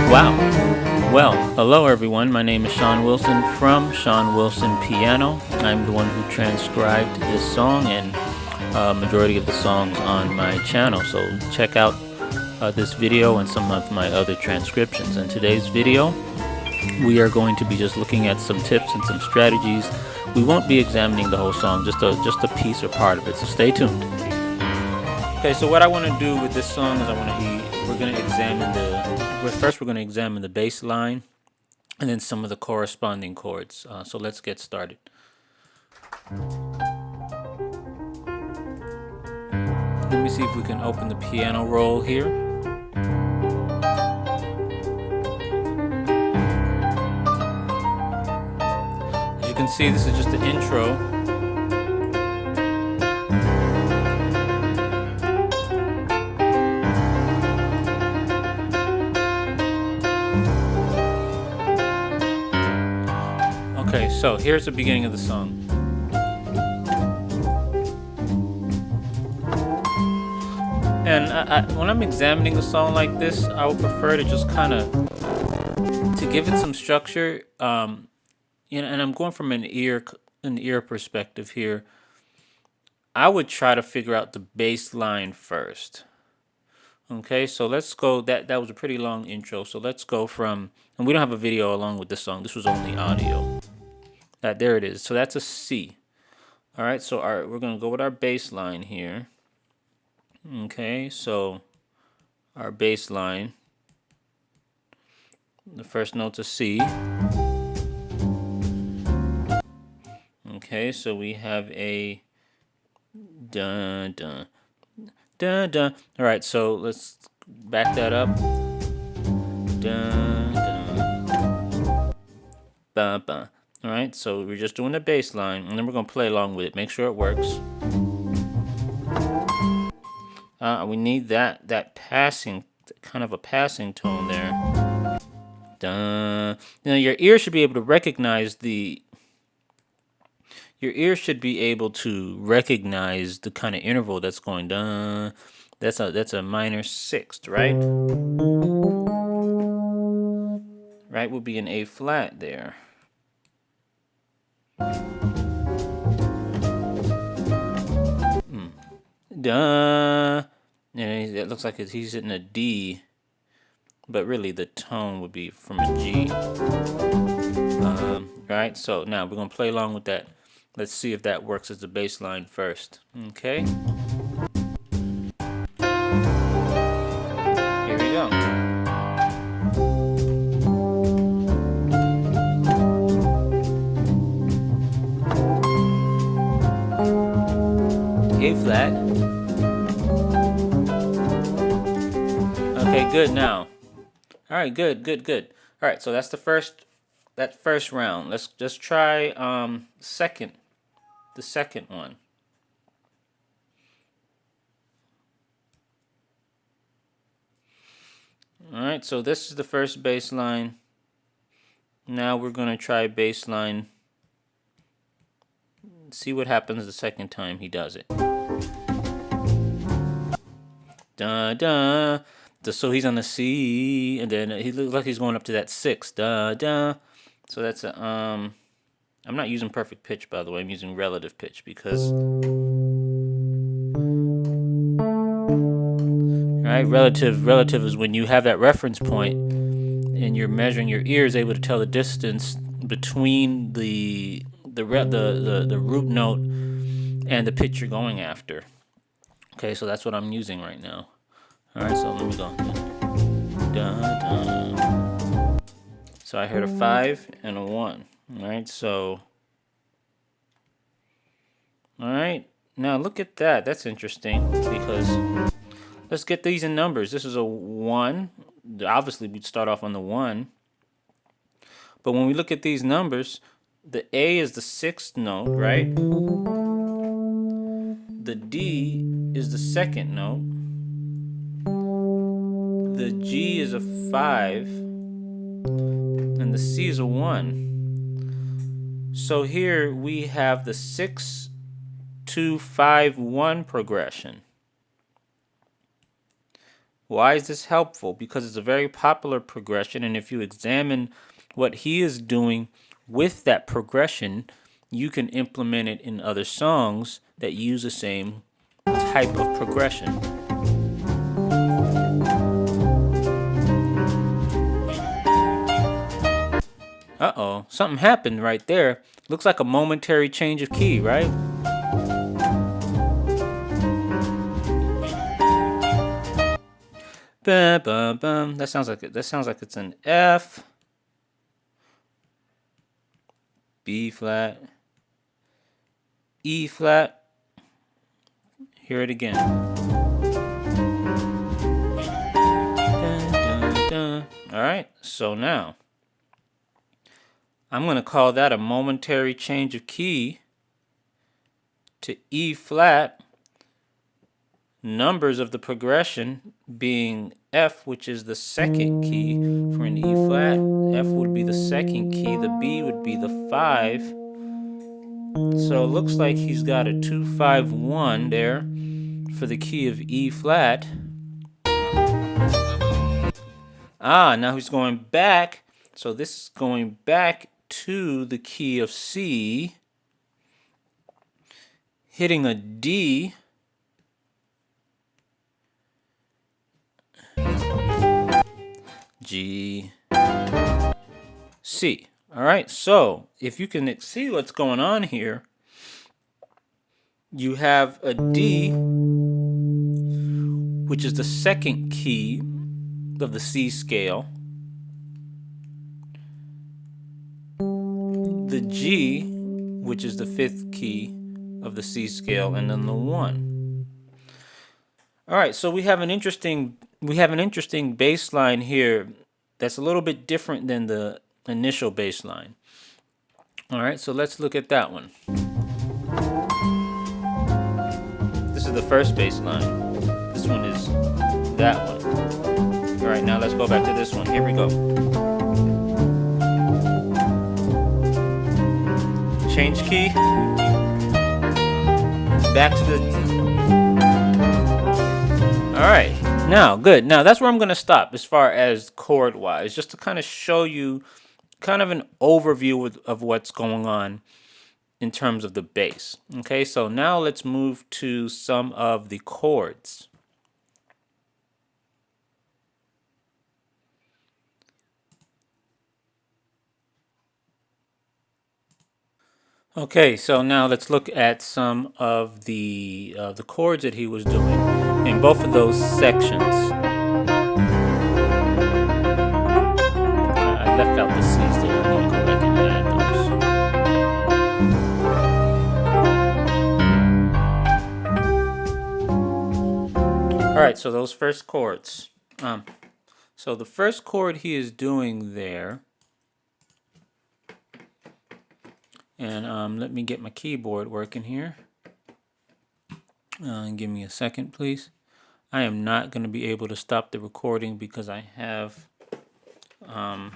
Wow. Well, hello everyone. My name is Sean Wilson from Sean Wilson Piano. I'm the one who transcribed this song and majority of the songs on my channel. So check out this video and some of my other transcriptions. In today's video, we are going to be just looking at some tips and some strategies. We won't be examining the whole song, just a piece or part of it. So stay tuned. Okay, so what I want to do with this song is we're going to examine the bass line and then some of the corresponding chords. So let's get started. Let me see if we can open the piano roll here. As you can see, this is just the intro. Okay, so here's the beginning of the song. And when I'm examining the song like this, I would prefer to just kind of to give it some structure. And I'm going from an ear perspective here. I would try to figure out the bass line first. Okay, so let's go. That was a pretty long intro. So let's go from, and we don't have a video along with this song. This was only audio. There it is. So that's a C. All right, so we're going to go with our bass line here. Okay, so our bass line, the first note's a C. Okay, so we have a dun, dun, dun, dun. All right, so let's back that up. Dun, dun, bum, bum. All right, so we're just doing the bass line, and then we're gonna play along with it. Make sure it works. We need that passing, kind of a passing tone there. Dun. Now your ear should be able to recognize the. Your ear should be able to recognize the kind of interval that's going dun. That's a minor sixth, right? Right would be an A flat there. Duh. And it looks like he's hitting a D, but really the tone would be from a G. Right, so now we're gonna play along with that. Let's see if that works as the bass line first. Okay. Here we go. A flat. Okay, good now. All right, good. All right, so that's the first round. Let's just try the second one. All right, so this is the first bass line. Now we're gonna try bass line. See what happens the second time he does it. Da da. So he's on the C, and then he looks like he's going up to that sixth. Da da. So that's a I'm not using perfect pitch, by the way. I'm using relative pitch because right, relative is when you have that reference point and you're measuring. Your ear is able to tell the distance between the root note and the pitch you're going after. Okay, so that's what I'm using right now. All right, so let me go. Dun, dun. So I heard a 5 and a 1. All right, so. All right, now look at that. That's interesting because let's get these in numbers. This is a 1. Obviously, we'd start off on the 1. But when we look at these numbers, the A is the 6th note, right? The D is the 2nd note. The G is a 5. And the C is a 1. So here we have the 6, 2, 5, 1 progression. Why is this helpful? Because it's a very popular progression, and if you examine what he is doing with that progression, you can implement it in other songs that use the same type of progression. Uh-oh, something happened right there. Looks like a momentary change of key, right? Bum, bum, bum. That sounds like it's an F, B flat, E flat. Hear it again. Dun, dun, dun. All right, so now I'm going to call that a momentary change of key to E flat. Numbers of the progression being F, which is the 2nd key for an E flat. F would be the 2nd key. The B would be the 5. So it looks like he's got a 2, 5, 1 there for the key of E flat. Now he's going back. So this is going back to the key of C, hitting a D, G, C. All right, so if you can see what's going on here, you have a D, which is the 2nd key of the C scale, the G, which is the 5th key of the C scale, and then the 1. All right, so we have an interesting bass line here that's a little bit different than the initial bass line. All right, so let's look at that one. This is the first bass line. This one is that one. All right, now let's go back to this one. Here we go. Change key. Back to the... All right, now, good. Now, that's where I'm going to stop as far as chord-wise, just to kind of show you kind of an overview of what's going on in terms of the bass. Okay, so now let's move to some of the chords. Okay, so now let's look at some of the chords that he was doing in both of those sections. I left out the C's there. I need to go back and add those. All right, so those first chords. So the first chord he is doing there. And let me get my keyboard working here. Give me a second, please. I am not going to be able to stop the recording because I have a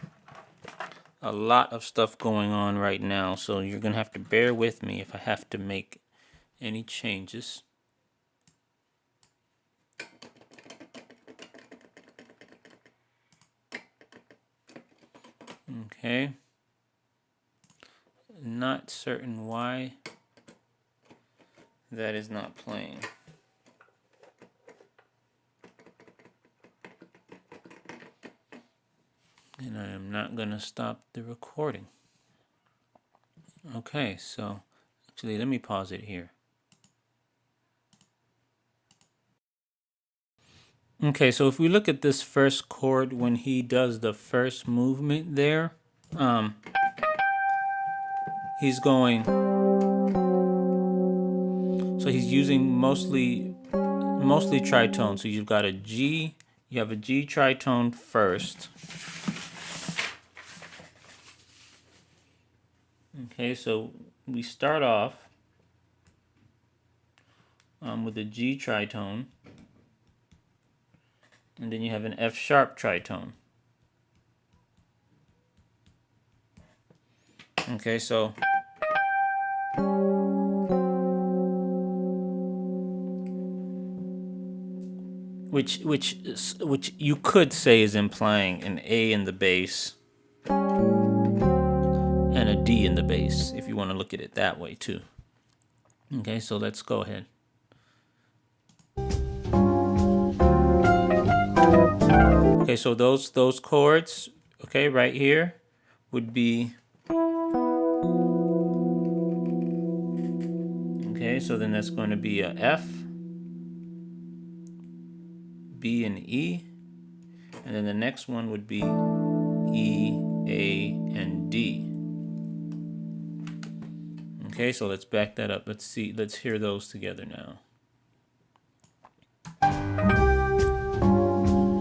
lot of stuff going on right now. So you're going to have to bear with me if I have to make any changes. Okay. Not certain why that is not playing. And I am not going to stop the recording. Okay, so actually let me pause it here. Okay, so if we look at this first chord when he does the first movement there, he's going, so he's using mostly tritone. So you've got a G, you have a G tritone first. Okay, so we start off with a G tritone, and then you have an F sharp tritone. Okay, so which you could say is implying an A in the bass and a D in the bass, if you want to look at it that way too. Okay, so let's go ahead. Okay, so those chords, okay, right here would be, okay, so then that's going to be a F, B, and E, and then the next one would be E, A, and D. Okay, so let's back that up. Let's hear those together now.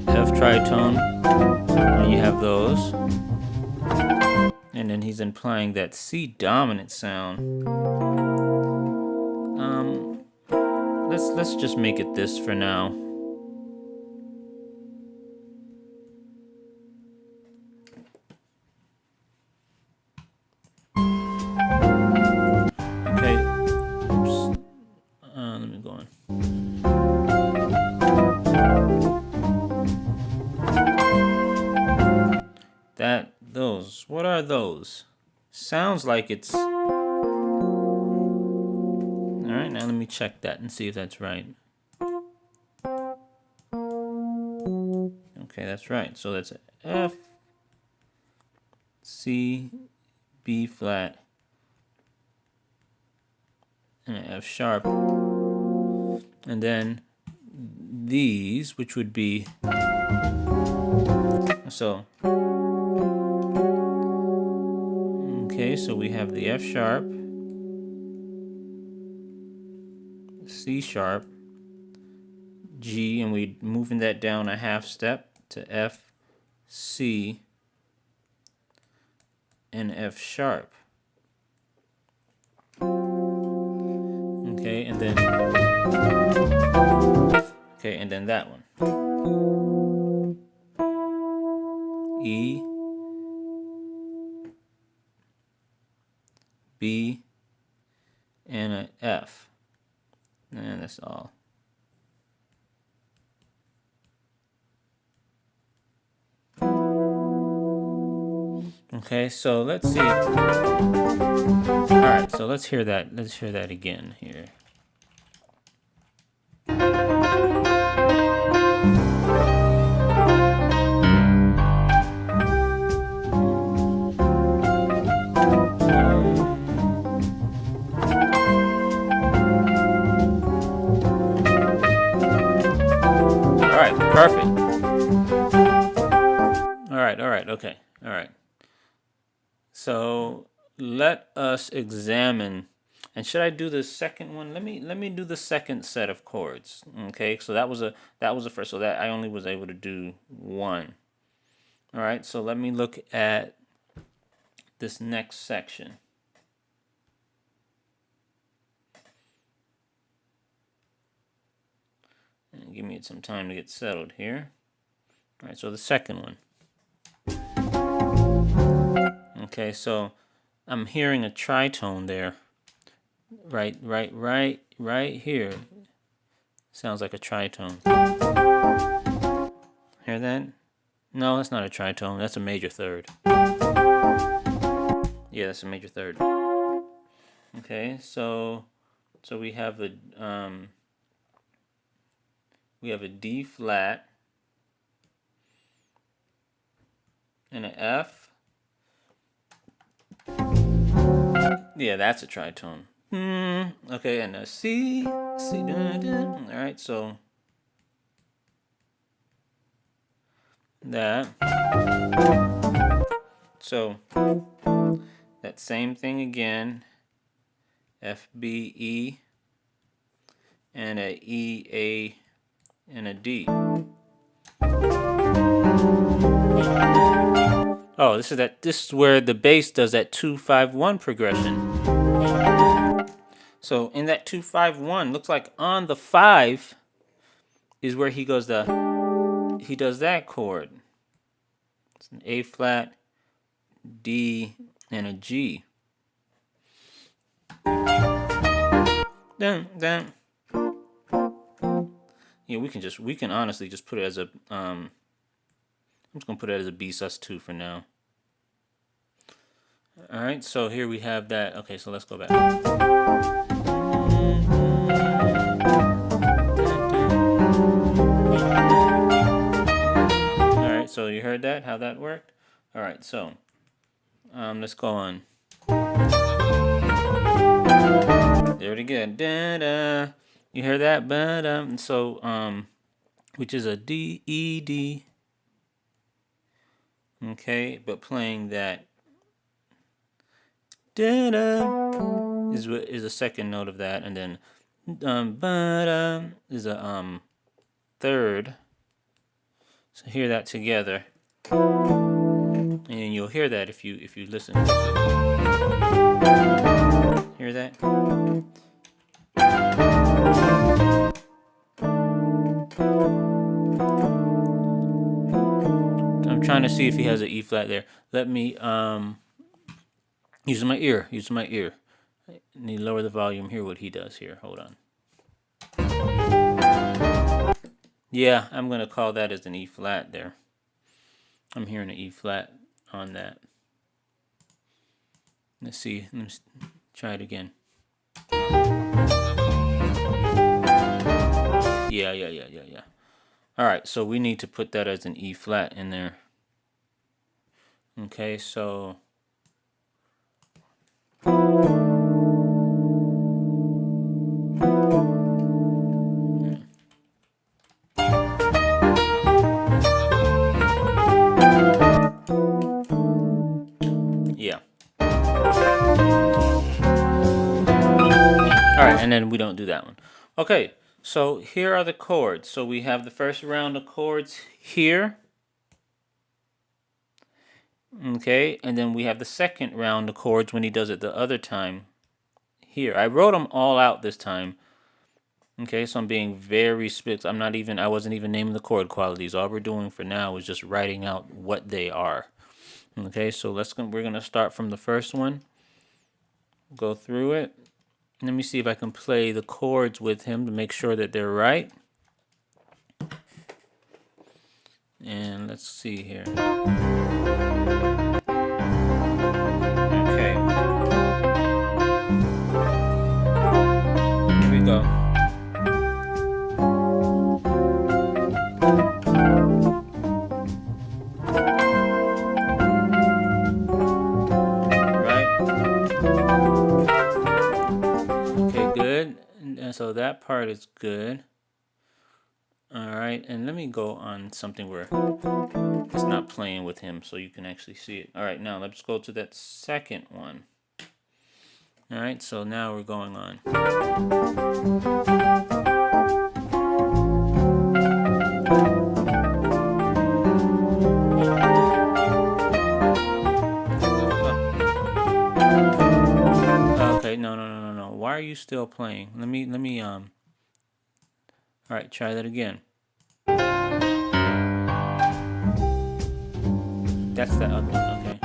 F tritone, and you have those. And then he's implying that C dominant sound. Let's just make it this for now. Okay. Oops. Let me go on. Those. What are those? Sounds like it's... Alright, now let me check that and see if that's right. Okay, that's right. So that's F, C, B flat, and an F sharp. And then these, which would be... So... Okay, so we have the F sharp, C sharp, G, and we're moving that down a half step to F, C, and F sharp. Okay, and then that one. E, B, and an F. And that's all. Okay, so let's see. Alright, so let's hear that. Let's hear that again here. Alright, perfect. Alright, okay. Alright. So let us examine, and should I do the second one? Let me do the second set of chords. Okay, so that was the first, so that I only was able to do one. All right, so let me look at this next section. And give me some time to get settled here. All right, so the second one. Okay, so I'm hearing a tritone there. Right here. Sounds like a tritone. Hear that? No, that's not a tritone. That's a major third. Yeah, that's a major third. Okay, so we have a D flat and an F. Yeah, that's a tritone. Okay, and a C. All right, so that. So that same thing again. F, B, E, and a E, A, and a D. Oh, this is where the bass does that 2-5-1 progression. So in that 2-5-1, looks like on the 5 is where he does that chord. It's an A flat, D, and a G. Dun, dun. Yeah, we can honestly just put it as a I'm just gonna put it as a B sus2 for now. All right, so here we have that. Okay, so let's go back. All right, so you heard that? How that worked? All right, so let's go on. There it again. Da-da. You hear that? But so which is a D, E, D. Okay, but playing that da-da is a second note of that, and then but is a third. So hear that together, and you'll hear that if you listen. Hear that? I'm trying to see if he has an E flat there. Let me use my ear. I need to lower the volume, hear what he does here. Hold on. Yeah, I'm gonna call that as an E flat there. I'm hearing an E flat on that. Let's see. Let's try it again. Yeah. All right, so we need to put that as an E flat in there. Okay, so yeah. All right, and then we don't do that one. Okay, so here are the chords. So we have the first round of chords here. Okay, and then we have the second round of chords when he does it the other time here. I wrote them all out this time. Okay, so I'm being very strict. I wasn't even naming the chord qualities. All we're doing for now is just writing out what they are. Okay, so we're gonna start from the first one. Go through it. Let me see if I can play the chords with him to make sure that they're right. And let's see here. Okay. Here we go. Okay, good. And so that part is good. All right, and let me go on something where it's not playing with him so you can actually see it. All right, now let's go to that second one. All right, so now we're going on. Okay, no. Why are you still playing? Let me all right, try that again. That's the other one, okay.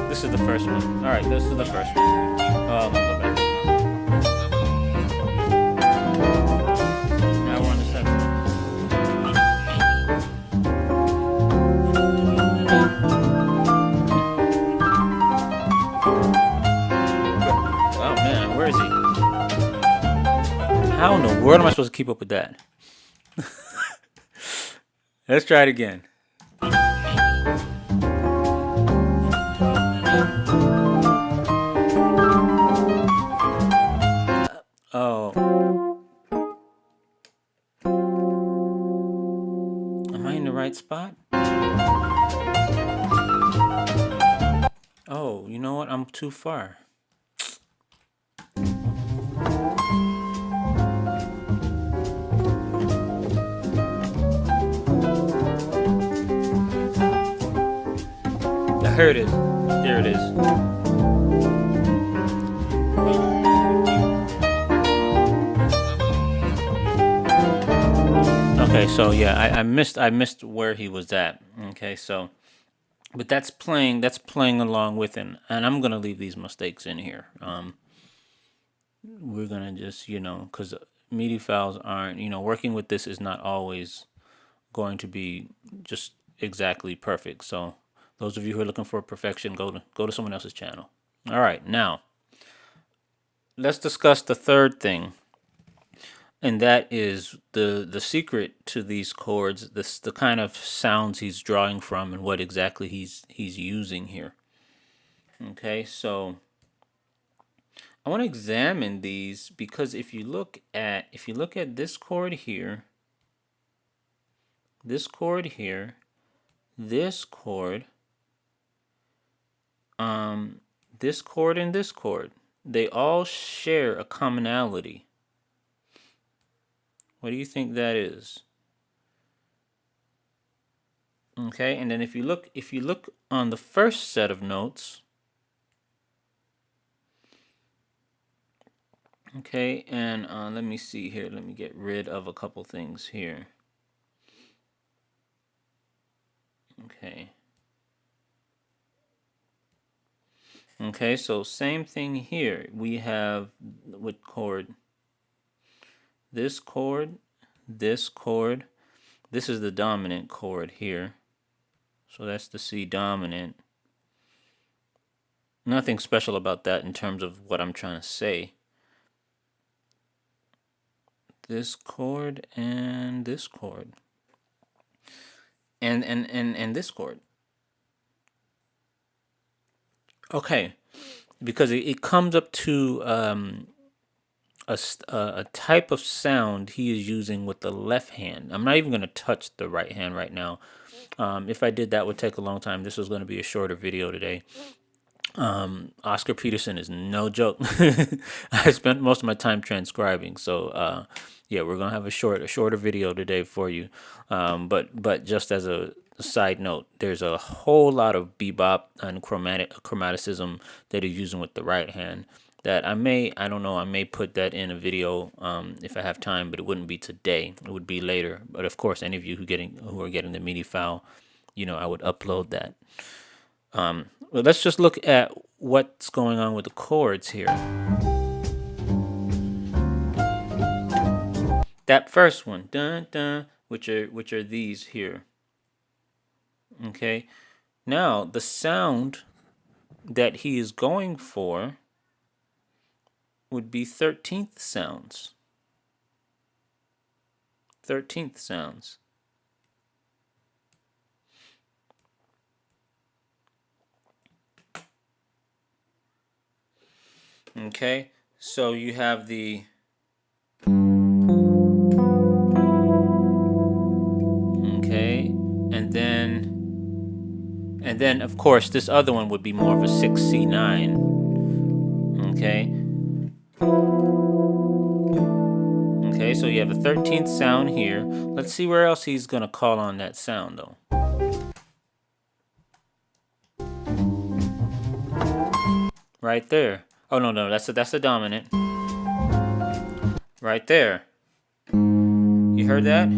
This is the first one. All right, this is the first one. Oh, I'm gonna go back. Now we're on the second one. Oh man, where is he? How in the world am I supposed to keep up with that? Let's try it again. Oh. Am I in the right spot? Oh, you know what? I'm too far. Here it is. There it is. Okay, so yeah, I missed where he was at. Okay, so but that's playing along with it, and I'm gonna leave these mistakes in here. We're gonna just because MIDI files aren't working with this is not always going to be just exactly perfect. So those of you who are looking for perfection, go to someone else's channel. All right, now let's discuss the third thing, and that is the secret to these chords, the kind of sounds he's drawing from, and what exactly he's using here. Okay, so I want to examine these because if you look at this chord here, this chord here, this chord, this chord and this chord, they all share a commonality. What do you think that is? Okay, and then if you look on the first set of notes, okay, and let me see here. Let me get rid of a couple things here. Okay. Okay, so same thing here. We have with chord. This chord, this chord. This is the dominant chord here. So that's the C dominant. Nothing special about that in terms of what I'm trying to say. This chord and this chord. And this chord. Okay, because it comes up to a type of sound he is using with the left hand. I'm not even going to touch the right hand right now. If I did, that would take a long time. This was going to be a shorter video today. Oscar Peterson is no joke. I spent most of my time transcribing, so yeah, we're gonna have a shorter video today for you. But just as a side note, there's a whole lot of bebop and chromaticism that he's using with the right hand. That I don't know, I may put that in a video if I have time, but it wouldn't be today. It would be later. But of course, any of you who are getting the MIDI file, I would upload that. Well, let's just look at what's going on with the chords here. That first one, dun dun, which are these here. Okay, now the sound that he is going for would be 13th sounds. 13th sounds. Okay, so you have the and then of course this other one would be more of a 6C9. Okay, so you have a 13th sound here. Let's see where else he's gonna call on that sound though. Right there. Oh no, that's the dominant. Right there. You heard that?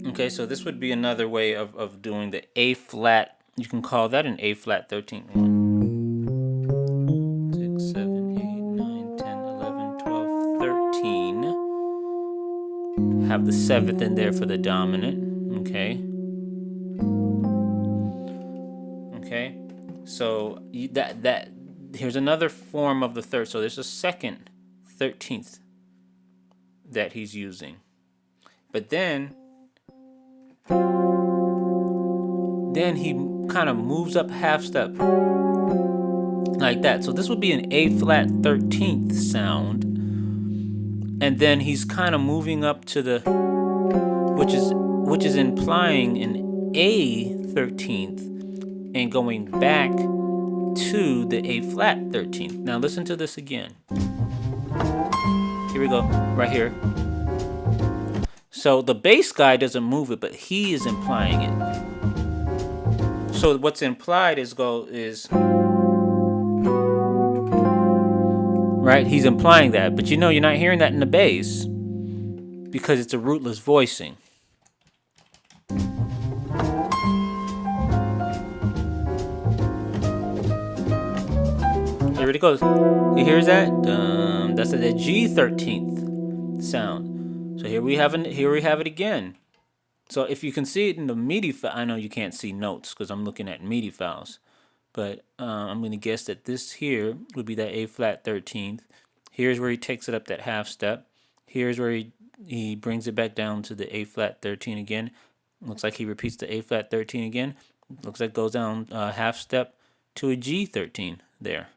Okay, so this would be another way of doing the A flat. You can call that an A flat 13. 1, 6, 7, 8, 9, 10, 11, 12, 13. Have the 7th in there for the dominant. Okay. So that here's another form of the third. So there's a second 13th that he's using. But then he kind of moves up half step like that. So this would be an A flat 13th sound. And then he's kind of moving up to the which is implying an A 13th and going back to the A flat 13th. Now listen to this again. Here we go, right here. So the bass guy doesn't move it, but he is implying it. So what's implied is right? He's implying that, but you're not hearing that in the bass because it's a rootless voicing. Here it goes. He hears that? That's the G 13th sound. So here we have it again. So if you can see it in the MIDI file, I know you can't see notes because I'm looking at MIDI files, but I'm going to guess that this here would be that A flat 13th. Here's where he takes it up that half step. Here's where he brings it back down to the A flat 13 again. Looks like he repeats the A flat 13 again. Looks like it goes down half step to a G 13 there.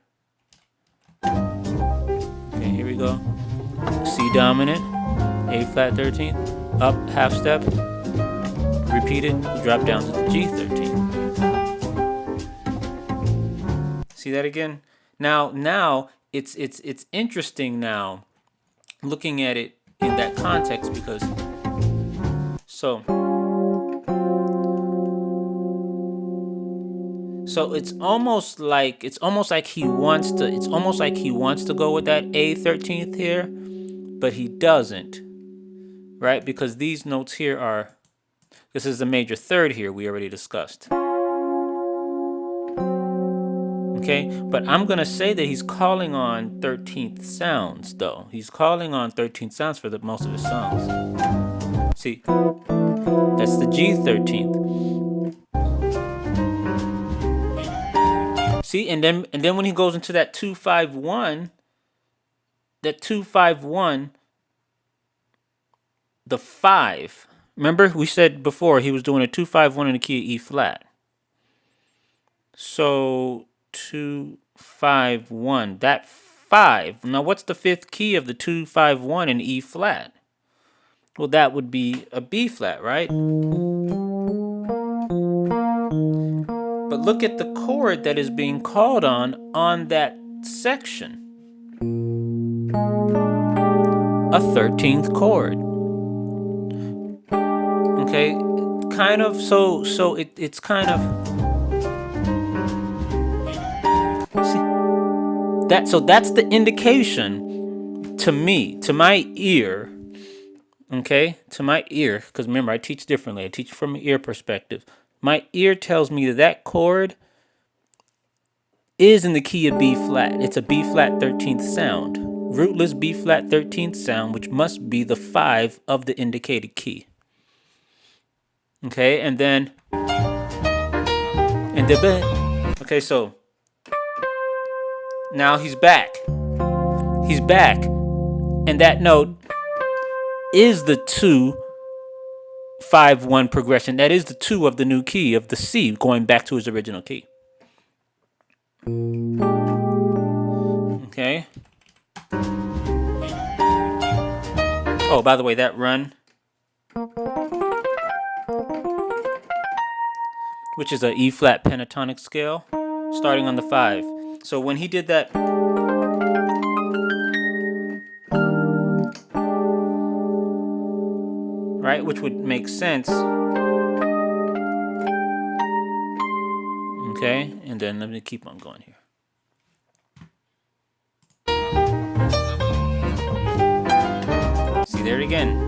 Okay, here we go. C dominant, A flat 13, up half step, repeat it, drop down to the G 13. See that again? Now it's interesting now looking at it in that context because so it's almost like he wants to go with that A 13th here, but he doesn't, right? Because these notes here this is the major third here we already discussed. Okay, but I'm gonna say that he's calling on 13th sounds though. He's calling on 13th sounds for most of his songs. See, that's the G 13th. See, and then when he goes into that 2-5-1, the 5. Remember we said before he was doing a 2-5-1 in the key of E flat. So 2-5-1, that 5. Now what's the 5th key of the 2-5-1 in E flat? Well, that would be a B flat, right? look at the chord that is being called on that section. A 13th chord. Okay, kind of, so it's kind of, see, so that's the indication to me, to my ear, okay, to my ear, because remember, I teach differently. I teach from an ear perspective. My ear tells me that that chord is in the key of B flat. It's a B flat 13th sound. Rootless B flat 13th sound, which must be the 5 of the indicated key. Okay, and then, okay, so now he's back. He's back. And that note is the 2-5-1 progression. That is the 2 of the new key of the C, going back to his original key. Okay. Oh, by the way, that run, which is a E flat pentatonic scale, starting on the 5. So when he did that, right, which would make sense. Okay, and then let me keep on going here. See there again.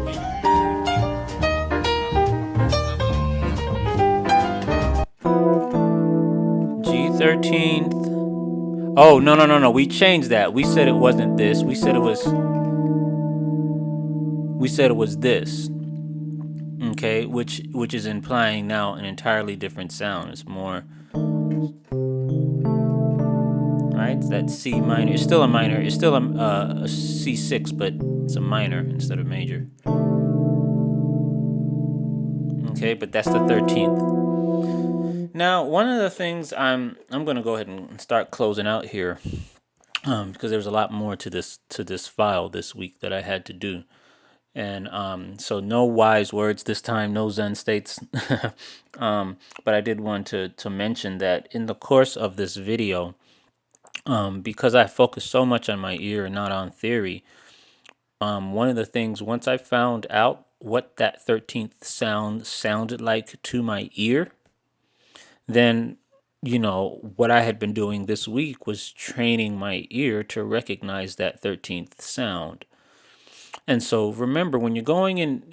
G13th. Oh, no. We changed that. We said it wasn't this. We said it was this. Okay, which is implying now an entirely different sound. It's more, right? It's that C minor. It's still a minor. It's still a C6, but it's a minor instead of major. Okay, but that's the 13th. Now, one of the things I'm going to go ahead and start closing out here, because there's a lot more to this file this week that I had to do. And so no wise words this time, no Zen states. But I did want to mention that in the course of this video, because I focus so much on my ear and not on theory, one of the things, once I found out what that 13th sound sounded like to my ear, then, you know, what I had been doing this week was training my ear to recognize that 13th sound. And so remember, when you're going and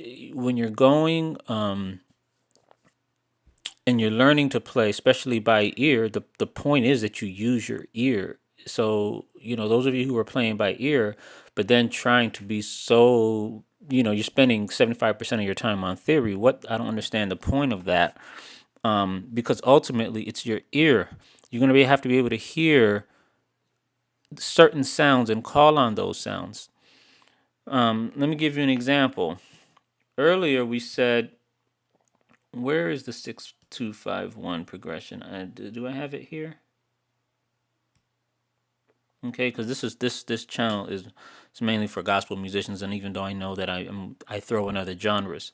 you're learning to play, especially by ear, the point is that you use your ear. So, you know, those of you who are playing by ear, but then trying to be so, you know, you're spending 75% of your time on theory. I don't understand the point of that. Because ultimately it's your ear. You're going to have to be able to hear certain sounds and call on those sounds. Let me give you an example. Earlier we said, where is the 6-2-5-1 progression? Do I have it here? Okay, because this channel is mainly for gospel musicians, and even though I know that I throw in other genres.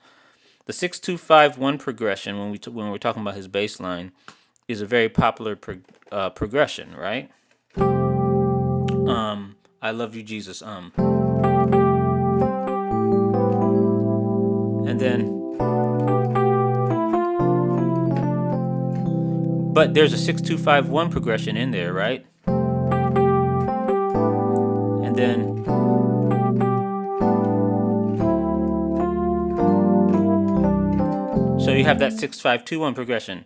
The 6-2-5-1 progression, when we're talking about his bass line, is a very popular progression, right? I love you, Jesus. And then, but there's a 6-2-5-1 progression in there, right? And then, so you have that 6-5-2-1 progression.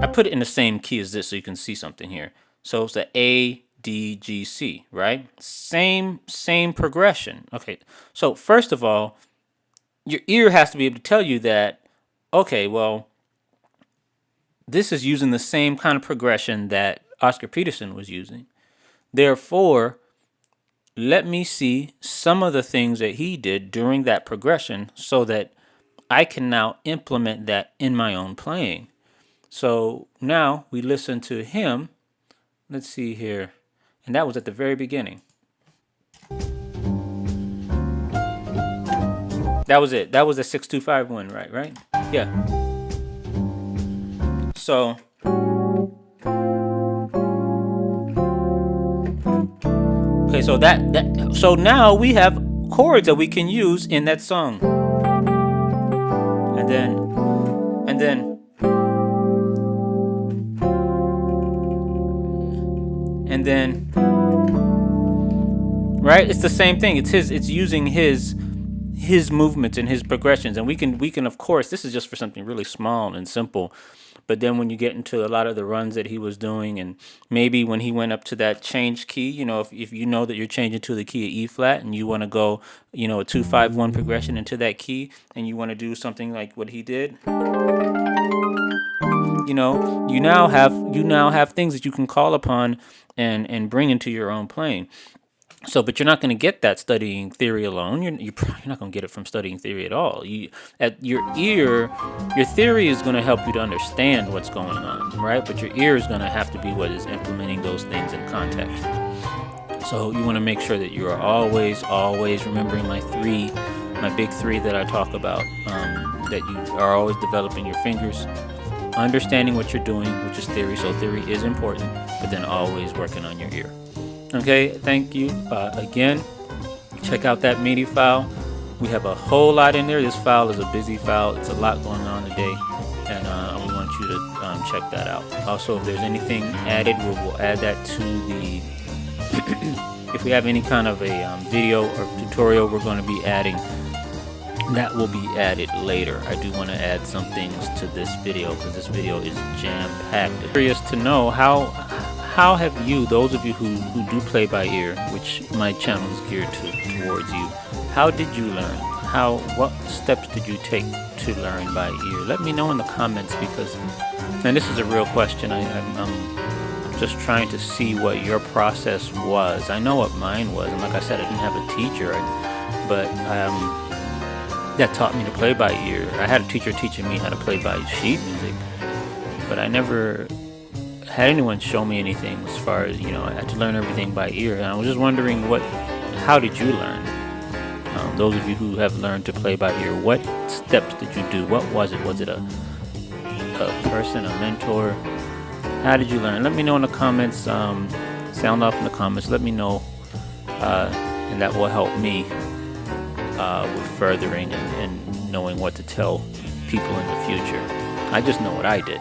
I put it in the same key as this so you can see something here. So it's the A, D, G, C, right? Same progression. Okay, so first of all, your ear has to be able to tell you that, okay, well, this is using the same kind of progression that Oscar Peterson was using. Therefore, let me see some of the things that he did during that progression so that I can now implement that in my own playing. So now we listen to him. Let's see here. And that was at the very beginning. That was it. That was the 6-2-5-1, right? Yeah. So okay, so now we have chords that we can use in that song. And then right? It's the same thing. It's using his movements and his progressions, and we can of course, this is just for something really small and simple. But then when you get into a lot of the runs that he was doing, and maybe when he went up to that change key, if you know that you're changing to the key of E flat and you want to go, a 2-5-1 progression into that key, and you want to do something like what he did, you now have things that you can call upon and bring into your own playing. So, but you're not going to get that studying theory alone. You're not going to get it from studying theory at all. At your ear, your theory is going to help you to understand what's going on, right? But your ear is going to have to be what is implementing those things in context. So you want to make sure that you are always remembering my big three that I talk about, that you are always developing your fingers, understanding what you're doing, which is theory. So theory is important, but then always working on your ear. Okay, thank you again. Check out that Midi file. We have a whole lot in there. This file is a busy file. It's a lot going on today, and we want you to check that out. Also, if there's anything added, we'll add that to the if we have any kind of a video or tutorial we're going to be adding, that will be added later. I do want to add some things to this video because this video is jam-packed. Curious to know how have you, those of you who do play by ear, which my channel is geared towards you, how did you learn? What steps did you take to learn by ear? Let me know in the comments, because, and this is a real question, I'm just trying to see what your process was. I know what mine was, and like I said, I didn't have a teacher, but that taught me to play by ear. I had a teacher teaching me how to play by sheet music, but I never had anyone show me anything as far as, I had to learn everything by ear. And I was just wondering, how did you learn? Those of you who have learned to play by ear, what steps did you do? What was it? Was it a person, a mentor? How did you learn? Let me know in the comments. Sound off in the comments. Let me know, and that will help me with furthering and knowing what to tell people in the future. I just know what I did.